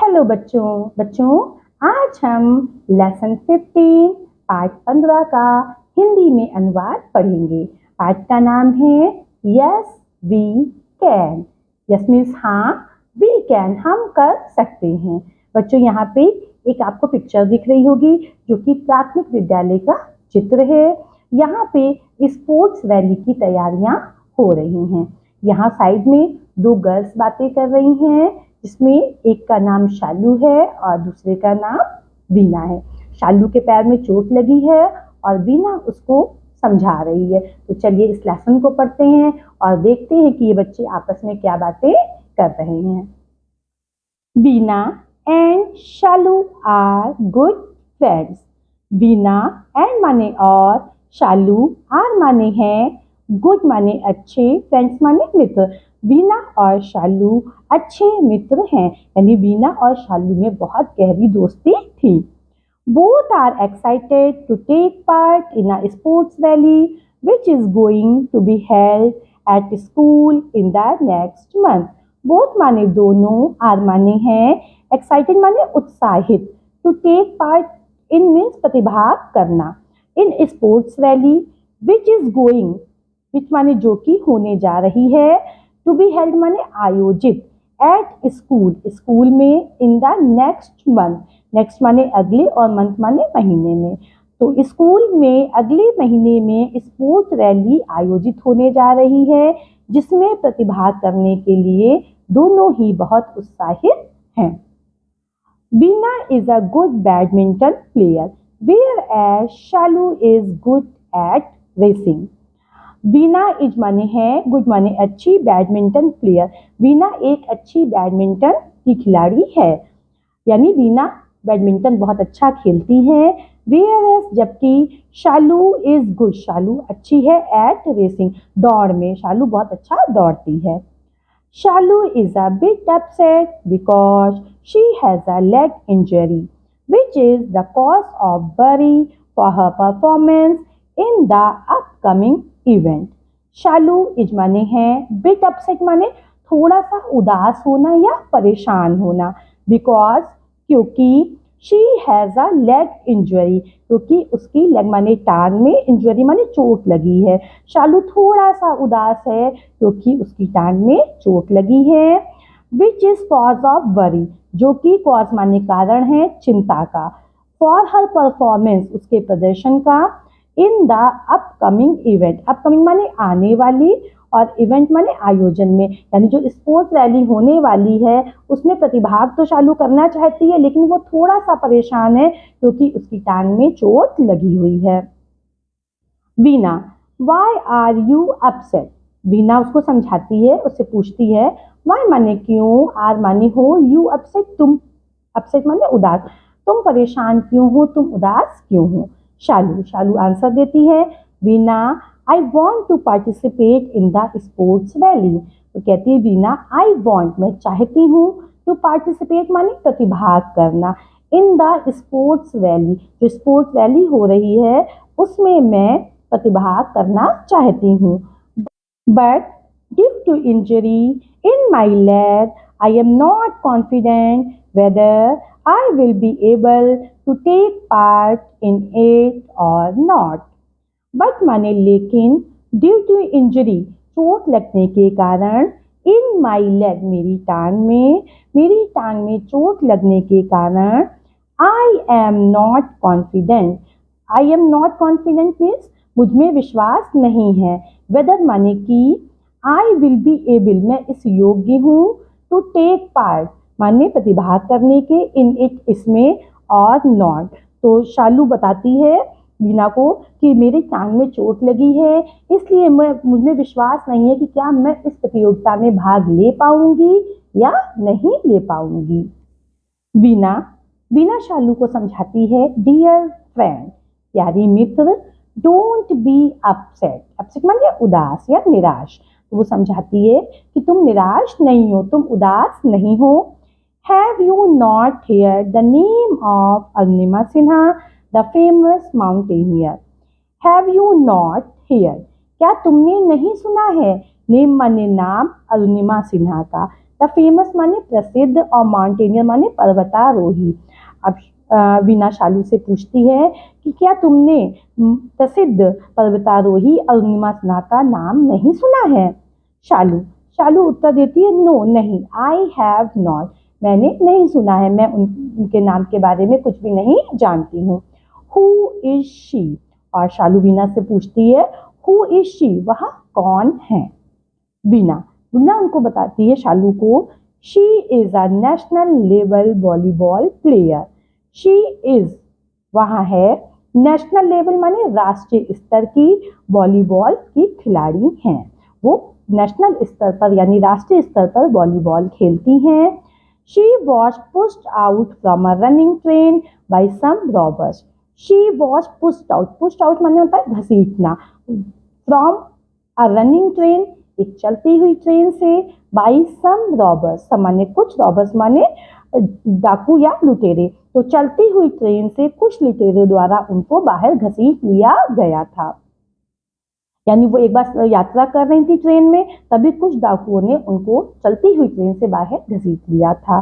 Hello बच्चों आज हम लेसन 15 पार्ट 15 का हिंदी में अनुवाद पढ़ेंगे। पाठ का नाम है yes we can. Yes means हाँ, वी कैन हम कर सकते हैं। बच्चों यहाँ पे एक आपको पिक्चर दिख रही होगी जो कि प्राथमिक विद्यालय का चित्र है। यहाँ पे स्पोर्ट्स रैली की तैयारियां हो रही हैं। यहाँ साइड में दो गर्ल्स बातें कर रही हैं, जिसमें एक का नाम शालू है और दूसरे का नाम वीना है। शालू के पैर में चोट लगी है और वीना उसको समझा रही है। तो चलिए इस लेसन को पढ़ते हैं और देखते हैं कि ये बच्चे आपस में क्या बातें कर रहे हैं। Veena and Shalu are good friends. Veena and माने और, शालू आर माने हैं, गुड माने अच्छे, फ्रेंड्स माने मित्र। वीना और शालू अच्छे मित्र हैं, यानी वीना और शालू में बहुत गहरी दोस्ती थी। Both are excited to take part in a sports rally which is going to be held at school in the next month. Both माने दोनों, are माने हैं, excited माने उत्साहित, to take part in means प्रतिभाग करना, in sports rally which is going, which माने जो कि होने जा रही है, to be held माने आयोजित, at school स्कूल में, in the next month next माने अगले और मंथ माने महीने में। तो स्कूल में अगले महीने में स्पोर्ट्स रैली आयोजित होने जा रही है, जिसमें प्रतिभाग करने के लिए दोनों ही बहुत उत्साहित हैं। Veena is a good badminton player whereas Shalu is good at racing. Veena is माने है, गुड माने अच्छी, बैडमिंटन प्लेयर, वीना एक अच्छी बैडमिंटन की खिलाड़ी है, यानी वीना बैडमिंटन बहुत अच्छा खेलती है। वेयरएस जबकि शालू इज गुड, शालू अच्छी है, एट रेसिंग दौड़ में, शालू बहुत अच्छा दौड़ती है। Shalu is a bit upset because she has a leg injury which is the cause of worry for her performance in the upcoming event. Shalu is माने है, बिट अपसेट माने थोड़ा सा उदास होना या परेशान होना, बिकॉज क्योंकि she has a leg injury, क्योंकि उसकी लेग माने टांग में, इंजरी माने चोट लगी है। शालू थोड़ा सा उदास है क्योंकि उसकी टांग में चोट लगी है। Which is cause of worry, जो कि कॉज माने कारण है, चिंता का। फॉर हर परफॉर्मेंस उसके प्रदर्शन का। इन द अपकमिंग इवेंट, अपकमिंग माने आने वाली और इवेंट माने आयोजन में, यानी जो स्पोर्ट्स रैली होने वाली है उसमें प्रतिभाग तो शालू करना चाहती है, लेकिन वो थोड़ा सा परेशान है क्योंकि उसकी टांग में चोट लगी हुई है। Veena why are you upset. Veena उसको समझाती है, उससे पूछती है, वाई माने क्यों, आर माने हो, यू अपसेट तुम, अपसेट माने उदास, तुम परेशान क्यों हो, तुम उदास क्यों हो। शालू आंसर देती है, Veena I want to participate in the sports rally। तो कहती है वीना, I want मैं चाहती हूँ, to participate माने प्रतिभाग करना, in the sports rally जो स्पोर्ट्स रैली हो रही है उसमें मैं प्रतिभाग करना चाहती हूँ। But due to injury in my leg, I am not confident whether I will be able to take part in it or not। But माने लेकिन, ड्यू टू इंजरी चोट लगने के कारण, इन माई लेग मेरी टांग में चोट लगने के कारण, I am not confident means मुझ में विश्वास नहीं है। वेदर माने कि, आई विल बी एबल मैं इस योग्य हूँ, टू टेक पार्ट माने प्रतिभाग करने के, इन इट इसमें, और नॉट। तो शालू बताती है वीना को कि मेरी टांग में चोट लगी है, इसलिए मुझमें विश्वास नहीं है कि क्या मैं इस प्रतियोगिता में भाग ले पाऊंगी या नहीं ले पाऊंगी। वीना शालू को समझाती है, डियर फ्रेंड प्यारी मित्र, डोंट बी अपसेट माने उदास या निराश। तो वो समझाती है कि तुम निराश नहीं हो, तुम उदास नहीं हो। Have you not here the name of Arunima Sinha the famous mountaineer. Have you not here, क्या तुमने नहीं सुना है, नेम माने नाम, अरुणिमा सिन्हा का, द फेमस माने प्रसिद्ध और माउंटेनियर माने पर्वतारोही। अब वीना शालू से पूछती है कि क्या तुमने प्रसिद्ध पर्वतारोही अरुणिमा सिन्हा का नाम नहीं सुना है? शालू शालू उत्तर देती है, नो नहीं, आई हैव नॉट, मैंने नहीं सुना है, मैं उनके नाम के बारे में कुछ भी नहीं जानती हूँ। Who is she? और शालू वीना से पूछती है, हु इज शी, वह कौन है? वीना उनको बताती है शालू को, she is a national level volleyball player. She is वहाँ है, नेशनल लेवल माने राष्ट्रीय स्तर की, वॉलीबॉल की खिलाड़ी हैं, वो नेशनल स्तर पर यानी राष्ट्रीय स्तर पर वॉलीबॉल खेलती हैं। She was pushed out from a running train by some robbers. She was pushed out माने होता है घसीटना, फ्रॉम अ रनिंग ट्रेन एक चलती हुई ट्रेन से, बाय सम रॉबर्स, माने कुछ, रॉबर्स माने डाकू या लुटेरे, तो चलती हुई ट्रेन से कुछ लुटेरों द्वारा उनको बाहर घसीट लिया गया था। यानी वो एक बार यात्रा कर रही थी ट्रेन में, तभी कुछ डाकुओं ने उनको चलती हुई ट्रेन से बाहर घसीट लिया था।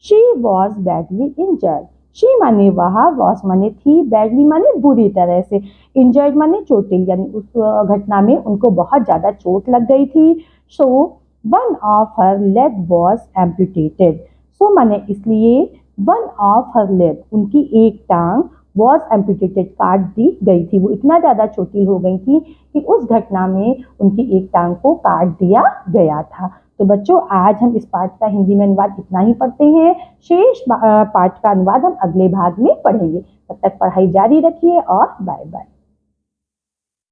She was badly injured. She माने वह, वॉज माने थी, बैडली माने बुरी तरह से, इंजर्ड माने चोटिल, यानी उस घटना में उनको बहुत ज्यादा चोट लग गई थी। So one of her leg was amputated. So माने इसलिए, वन ऑफ हर लेग उनकी एक टांग, वॉज एम्पुटेटेड काट दी गई थी। वो इतना ज्यादा चोटिल हो गई थी कि उस घटना में उनकी एक टांग को काट दिया गया था। तो बच्चों, आज हम इस पाठ का हिंदी में अनुवाद इतना ही पढ़ते हैं। शेष पाठ का अनुवाद हम अगले भाग में पढ़ेंगे। तब तक पढ़ाई जारी रखिए और बाय बाय।